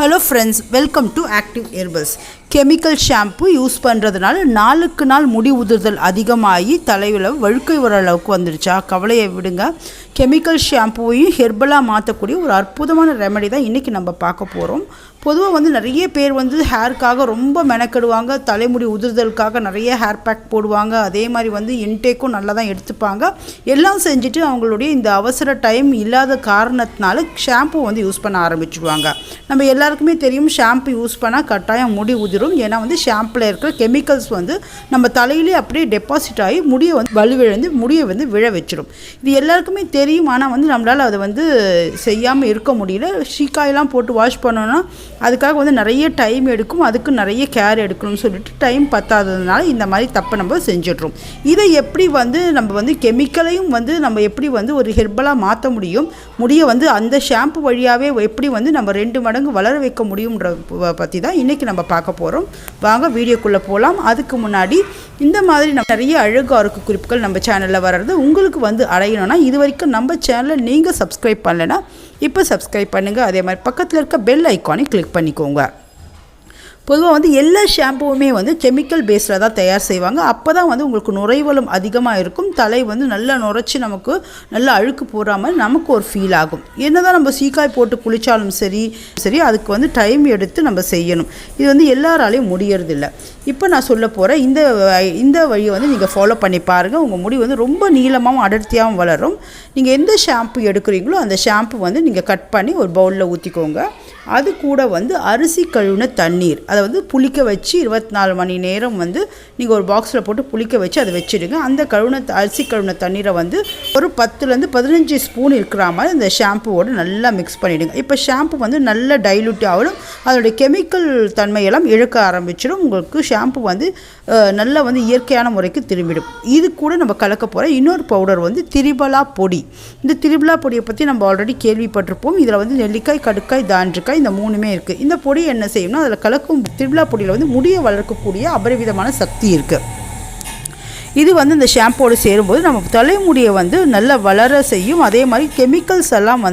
Hello friends, welcome to Active Herbals. Chemical shampoo use பண்ணுறதுனால நாளுக்கு நாள் முடி உதிர்தல் அதிகமாகி தலையில் வழுக்கை வர அளவுக்கு வந்துருச்சா? கவலையை விடுங்க. கெமிக்கல் ஷாம்பூவையும் ஹெர்பலாக மாற்றக்கூடிய ஒரு அற்புதமான ரெமெடி தான் இன்றைக்கி நம்ம பார்க்க போகிறோம். பொதுவாக நிறைய பேர் ஹேருக்காக ரொம்ப மெனக்கெடுவாங்க, தலைமுடி உதிர்தலுக்காக நிறைய ஹேர் பேக் போடுவாங்க, அதே மாதிரி இன்டேக்கும் நல்லா தான் எடுத்துப்பாங்க. எல்லாம் செஞ்சுட்டு அவங்களுடைய இந்த அவசர டைம் இல்லாத காரணத்தினால ஷாம்பூ யூஸ் பண்ண ஆரம்பிச்சுடுவாங்க. நம்ம எல்லாருக்குமே தெரியும், ஷாம்பு யூஸ் பண்ணால் கட்டாயம் முடி உதிரும். ஏன்னா ஷாம்பில் இருக்கிற கெமிக்கல்ஸ் நம்ம தலையிலே அப்படியே டெபாசிட் ஆகி முடியை வலுவிழந்து முடியை விழ வச்சிடும். இது எல்லாருக்குமே தெரியும். ஆனால் நம்மளால் அதை செய்யாமல் இருக்க முடியல. ஷீக்காயெல்லாம் போட்டு வாஷ் பண்ணோன்னா அதுக்காக நிறைய டைம் எடுக்கும், அதுக்கு நிறைய கேர் எடுக்கணும்னு சொல்லிட்டு டைம் பத்தாததுனால இந்த மாதிரி தப்பை நம்ம செஞ்சிட்றோம். இதை எப்படி நம்ம கெமிக்கலையும் நம்ம எப்படி ஒரு ஹெர்பலாக மாற்ற முடியும், முடியை அந்த ஷாம்பு வழியாகவே எப்படி நம்ம 2 மடங்கு வளர வைக்க முடியும்ன்ற பற்றி தான் இன்றைக்கி நம்ம பார்க்க போகிறோம். வாங்க வீடியோக்குள்ளே போகலாம். அதுக்கு முன்னாடி இந்த மாதிரி நிறைய அழகு ஆரோக்கிய குறிப்புகள் நம்ம சேனலில் வர்றது உங்களுக்கு அடையணும்னா இது வரைக்கும் நம்ம சேனலை நீங்கள் சப்ஸ்கிரைப் பண்ணலைன்னா இப்போ சப்ஸ்கிரைப் பண்ணுங்கள். அதே மாதிரி பக்கத்தில் இருக்க பெல் ஐக்கானை கிளிக் பண்ணிக்கோங்க. பொதுவாக எல்லா ஷாம்புவுமே கெமிக்கல் பேஸில் தான் தயார் செய்வாங்க. அப்போ தான் உங்களுக்கு நுரைவலும் அதிகமாக இருக்கும். தலை நல்லா நுரைச்சி நமக்கு நல்லா அழுக்கு போகாமல் நமக்கு ஒரு ஃபீல் ஆகும். என்ன தான் நம்ம சீக்காய் போட்டு குளித்தாலும் சரி அதுக்கு டைம் எடுத்து நம்ம செய்யணும். இது எல்லாராலையும் முடியறதில்லை. இப்போ நான் சொல்ல போகிற இந்த வழியை நீங்கள் ஃபாலோ பண்ணி பாருங்கள். உங்கள் முடி ரொம்ப நீளமாகவும் அடர்த்தியாகவும் வளரும். நீங்கள் எந்த ஷாம்பு எடுக்கிறீங்களோ அந்த ஷாம்பு நீங்கள் கட் பண்ணி ஒரு பவுலில் ஊற்றிக்கோங்க. அது கூட அரிசி கழுவின தண்ணீர், அதை புளிக்க வச்சு 24 மணி நேரம் நீங்கள் ஒரு பாக்ஸில் போட்டு புளிக்க வச்சு அதை வச்சுடுங்க. அந்த அரிசி கழுவின தண்ணீரை ஒரு 10லேருந்து 15 ஸ்பூன் இருக்கிற மாதிரி இந்த ஷாம்புவோடு நல்லா மிக்ஸ் பண்ணிவிடுங்க. இப்போ ஷாம்பு நல்லா டைலூட் ஆகிடும், அதோடைய கெமிக்கல் தன்மையெல்லாம் இழக்க ஆரம்பிச்சிடும். உங்களுக்கு ஷாம்பு நல்லா இயற்கையான முறைக்கு திரும்பிடும். இது கூட நம்ம கலக்க போகிற இன்னொரு பவுடர் திரிபலா பொடி. இந்த திரிபலா பொடியை பற்றி நம்ம ஆல்ரெடி கேள்விப்பட்டிருப்போம். இதில் நெல்லிக்காய், கடுக்காய், தாண்டிக்காய் இந்த 3மே இருக்குது. இந்த பொடி என்ன செய்யணும்னா அதில் கலக்கும் திரிபலா பொடியில் முடியை வளர்க்கக்கூடிய அபரிவிதமான சக்தி இருக்குது. இது இந்த ஷாம்போடு சேரும்போது நம்ம தலைமுடியை நல்லா வளர செய்யும். அதே மாதிரி கெமிக்கல்ஸ் எல்லாம்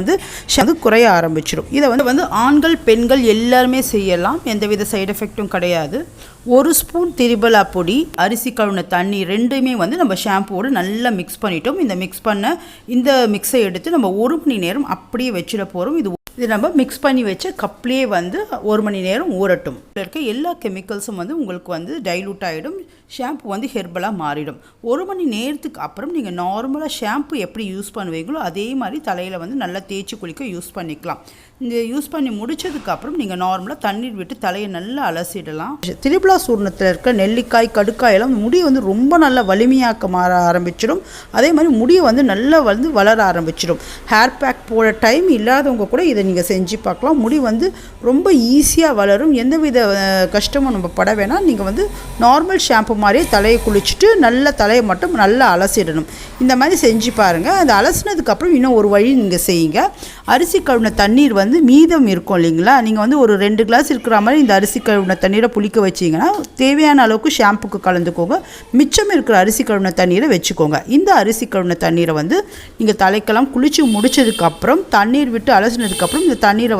குறைய ஆரம்பிச்சிடும். இதை ஆண்கள் பெண்கள் எல்லாருமே செய்யலாம், எந்தவித சைடு எஃபெக்டும் கிடையாது. 1 ஸ்பூன் திரிபலா பொடி, அரிசி கழுவின தண்ணி ரெண்டுமே நம்ம ஷாம்போடு நல்லா மிக்ஸ் பண்ணிட்டோம். இந்த மிக்ஸ் பண்ண இந்த மிக்ஸை எடுத்து நம்ம 1 மணி நேரம் அப்படியே வச்சிட போகிறோம். இது நம்ம மிக்ஸ் பண்ணி வச்ச கப்லேயே 1 மணி நேரம் ஊறட்டும். இருக்க எல்லா கெமிக்கல்ஸும் உங்களுக்கு டைலூட் ஆகிடும். ஷாம்பு ஹெர்பலாக மாறிடும். 1 மணி நேரத்துக்கு அப்புறம் நீங்கள் நார்மலாக ஷாம்பு எப்படி யூஸ் பண்ணுவீங்களோ அதே மாதிரி தலையில் நல்லா தேய்ச்சி குளிக்க யூஸ் பண்ணிக்கலாம். இந்த யூஸ் பண்ணி முடித்ததுக்கப்புறம் நீங்கள் நார்மலாக தண்ணீர் விட்டு தலையை நல்லா அலசிடலாம். திரிபலா சூர்ணத்தில் இருக்க நெல்லிக்காய், கடுக்காயெல்லாம் முடி ரொம்ப நல்லா வலிமையாக்க மாற ஆரம்பிச்சிடும். அதே மாதிரி முடியை நல்லா வளர ஆரம்பிச்சிடும். ஹேர் பேக் போட டைம் இல்லாதவங்க கூட இதை நீங்கள் செஞ்சு பார்க்கலாம். முடி ரொம்ப ஈஸியாக வளரும். எந்தவித கஷ்டமும் நம்ம பட வேணாம். நீங்கள் நார்மல் ஷாம்பு மாதிரியே தலையை குளிச்சுட்டு நல்லா தலையை மட்டும் நல்லா அலசிடணும். இந்த மாதிரி செஞ்சு பாருங்கள். அது அலசினதுக்கப்புறம் இன்னும் ஒரு வழி நீங்கள் செய்யுங்க. அரிசி கழுவின தண்ணீர் மீதம் இருக்கும் இல்லைங்களா, நீங்கள் ஒரு 2 கிளாஸ் இருக்கிற மாதிரி இந்த அரிசி கழுவின தண்ணீரை புளிக்க வச்சிங்கன்னா தேவையான அளவுக்கு ஷாம்புக்கு கலந்துக்கோங்க. மிச்சம் இருக்கிற அரிசி கழுவின தண்ணீரை வச்சுக்கோங்க. இந்த அரிசி கழுவின தண்ணீரை நீங்கள் தலைக்கெல்லாம் குளித்து முடித்ததுக்கப்புறம் தண்ணீர் விட்டு அலசினதுக்கப்புறம் இந்த தண்ணீரை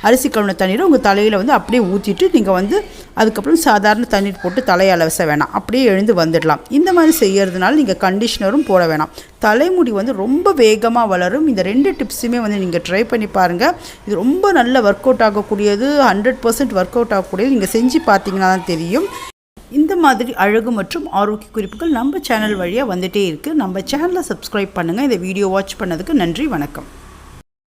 அரிசி கழுவின தண்ணீரை உங்கள் தலையில் அப்படியே ஊற்றிட்டு நீங்கள் அதுக்கப்புறம் சாதாரண தண்ணீர் போட்டு தலையை அலச வேணாம், அப்படியே எழுந்து வந்துடலாம். இந்த மாதிரி செய்கிறதுனால நீங்கள் கண்டிஷ்னரும் போட வேணாம். தலைமுடி ரொம்ப வேகமாக வளரும். இந்த 2 டிப்ஸுமே நீங்கள் ட்ரை பண்ணி பாருங்கள். இது ரொம்ப நல்ல ஒர்க் அவுட் ஆகக்கூடியது, 100% ஒர்க் அவுட் ஆகக்கூடியது. நீங்கள் செஞ்சு பார்த்தீங்கன்னா தான் தெரியும். இந்த மாதிரி அழகு மற்றும் ஆரோக்கிய குறிப்புகள் நம்ம சேனல் வழியாக வந்துகிட்டே இருக்குது. நம்ம சேனலை சப்ஸ்கிரைப் பண்ணுங்கள். இந்த வீடியோ வாட்ச் பண்ணதுக்கு நன்றி, வணக்கம்.